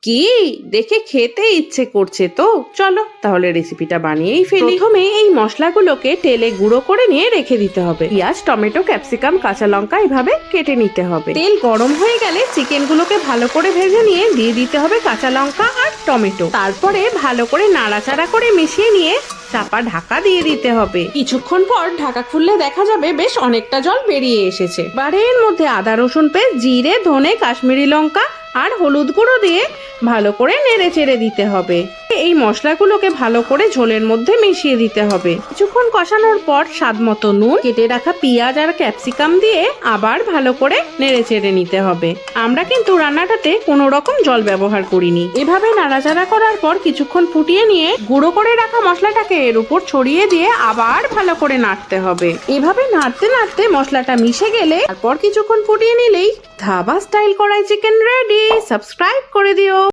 কি দেখে খেতে ইচ্ছে করছে তো, চলো তাহলে রেসিপিটা বানিয়েই ফেলি। প্রথমে এই মশলাগুলোকে তেলে গুঁড়ো করে নিয়ে রেখে দিতে হবে। পেঁয়াজ, টমেটো, ক্যাপসিকাম, কাঁচা লঙ্কা এভাবে কেটে নিতে হবে। তেল গরম হয়ে গেলে চিকেনগুলোকে ভালো করে ভেজে নিয়ে দিয়ে দিতে হবে কাঁচা লঙ্কা আর টমেটো। তারপরে ভালো করে নাড়াচাড়া করে মিশিয়ে নিয়ে চাপা ঢাকা দিয়ে দিতে হবে। কিছুক্ষণ পর ঢাকা খুললে দেখা যাবে বেশ অনেকটা জল বেরিয়ে এসেছে। এবারে এর মধ্যে আদা রসুন পেস্ট, জিরে, ধনে, কাশ্মীরি লঙ্কা আর হলুদ গুঁড়ো দিয়ে ভালো করে নেড়ে চেড়ে দিতে হবে। এই মশলাগুলোকে ভালো করে ঝোলের মধ্যে মিশিয়ে দিতে হবে। কিছুক্ষণ কষানোর পর স্বাদ মতো নুন, কেটে রাখা পেঁয়াজ আর ক্যাপসিকাম দিয়ে আবার ভালো করে নেড়ে চেড়ে নিতে হবে। আমরা কিন্তু রান্নাটাতে কোনো রকম জল ব্যবহার করিনি। এভাবে নাড়াচাড়া করার পর কিছুক্ষণ ফুটিয়ে নিয়ে গুঁড়ো করে রাখা মশলাটাকে এর উপর ছড়িয়ে দিয়ে আবার ভালো করে নাড়তে হবে। এভাবে নাড়তে নাড়তে মশলাটা মিশে গেলে তারপর কিছুক্ষণ ফুটিয়ে নিলেই ধাবা স্টাইল কড়াই চিকেন রেডি। সাবস্ক্রাইব করে দিও।